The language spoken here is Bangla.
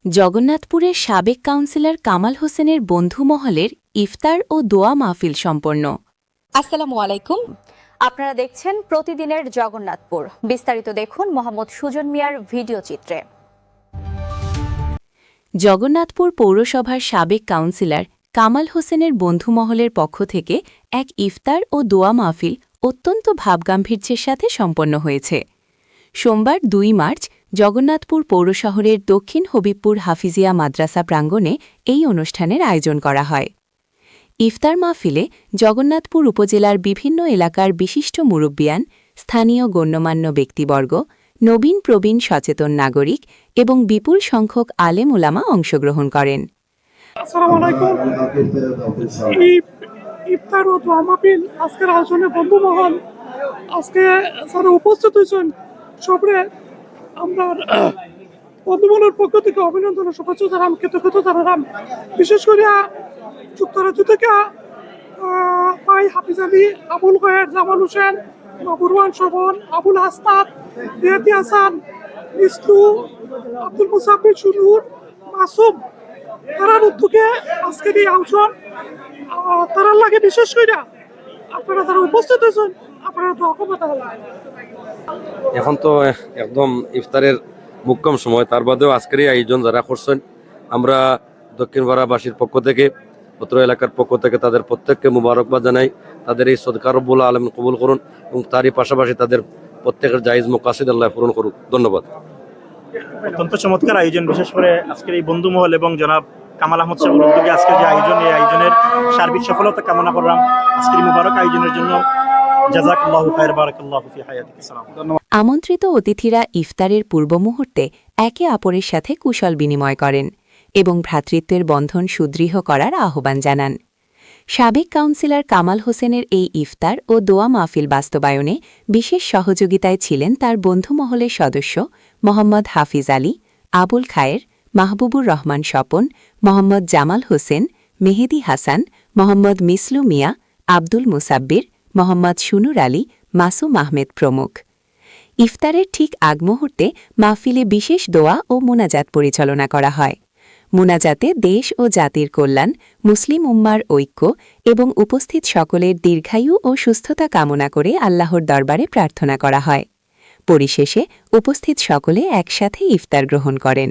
জগন্নাথপুরের সাবেক কাউন্সিলর কামাল হোসেনের বন্ধু মহলের ইফতার ও দোয়া মাহফিল সম্পন্ন। আসসালামু আলাইকুম, আপনারা দেখছেন প্রতিদিনের জগন্নাথপুর। বিস্তারিত দেখুন মোহাম্মদ সুজন মিয়ার ভিডিও চিত্রে। জগন্নাথপুর পৌরসভার সাবেক কাউন্সিলর কামাল হোসেনের বন্ধু মহলের পক্ষ থেকে এক ইফতার ও দোয়া মাহফিল অত্যন্ত ভাবগাম্ভীর্যের সাথে সম্পন্ন হয়েছে। সোমবার ২ মার্চ জগন্নাথপুর পৌর শহরের দক্ষিণ হবিবপুর হাফিজিয়া মাদ্রাসা প্রাঙ্গণে এই অনুষ্ঠানের আয়োজন করা হয়। ইফতার মাহফিলে জগন্নাথপুর উপজেলার বিভিন্ন এলাকার বিশিষ্ট মুরব্বিয়ান, স্থানীয় গণ্যমান্য ব্যক্তিবর্গ, নবীন প্রবীণ সচেতন নাগরিক এবং বিপুল সংখ্যক আলেম ওলামা অংশগ্রহণ করেন। আসসালামু আলাইকুম। ইফতার ও দোয়া মাহফিল আজকের আয়োজনে বন্ধু মহল আজকে যারা উপস্থিত হয়েছেন সবরে আমরা বন্ধু মহলের পক্ষ থেকে অভিনন্দন ও শুভেচ্ছা জানাম, কৃতজ্ঞতা জানালাম। বিশেষ করে যুক্তরাজ্য থেকে ভাই হাফিজ আলী, আবুল গয়ের, জামাল হোসেন, মাহবুরওয়ান শোভন, আবুল হাসনাত, রিয়াতি হাসান, মিসলু, আব্দুল মুসাফির, সুনুর, মাসুম, তারার উদ্যোগে আজকের এই আয়োজন। তারার লাগে বিশেষ করে আপনারা যারা উপস্থিত হয়েছেন আপনারা তো অকমতা হলেন। এখন তো একদম ইফতারের মুখ্যম সময়, তার বাদেও আজকের এই আয়োজন যারা করছেন, আমরা দক্ষিণ পাড়াবাসীর পক্ষ থেকে, পত্র এলাকার পক্ষ থেকে তাদের প্রত্যেককে মুবারকবাদ জানাই। তাদের এই সদকা রব্বুল আলামিন কবুল করুন এবং তারই পাশাপাশি তাদের প্রত্যেকের জায়েজ মাকাসিদ আল্লাহ পূরণ করুক। ধন্যবাদ। অত্যন্ত চমৎকার আয়োজন, বিশেষ করে আজকের এই বন্ধু মহল এবং জনাব কামাল আহমদ সাহেবের উদ্যোগে আজকের যে আয়োজন, এই আয়োজনের সার্বিক সফলতা কামনা করলাম আজকের এই মুবারক আয়োজনের জন্য। জাযাকাল্লাহু খায়র, বারাকাল্লাহু ফি হায়াতিক। ধন্যবাদ। আমন্ত্রিত অতিথিরা ইফতারের পূর্ব মুহূর্তে একে অপরের সাথে কুশল বিনিময় করেন এবং ভ্রাতৃত্বের বন্ধন সুদৃঢ় করার আহ্বান জানান। সাবেক কাউন্সিলর কামাল হোসেনের এই ইফতার ও দোয়া মাহফিল বাস্তবায়নে বিশেষ সহযোগিতায় ছিলেন তার বন্ধু মহলের সদস্য মোহাম্মদ হাফিজ আলী, আবুল খায়ের, মাহবুবুর রহমান স্বপন, মোহাম্মদ জামাল হোসেন, মেহেদি হাসান, মোহাম্মদ মিসলু মিয়া, আব্দুল মুসাব্বির, মোহাম্মদ সুনুর আলী, মাসুম আহমেদ প্রমুখ। ইফতারের ঠিক আগ মুহূর্তে মাহফিলে বিশেষ দোয়া ও মোনাজাত পরিচালনা করা হয়। মোনাজাতে দেশ ও জাতির কল্যাণ, মুসলিম উম্মার ঐক্য এবং উপস্থিত সকলের দীর্ঘায়ু ও সুস্থতা কামনা করে আল্লাহর দরবারে প্রার্থনা করা হয়। পরিশেষে উপস্থিত সকলে একসাথে ইফতার গ্রহণ করেন।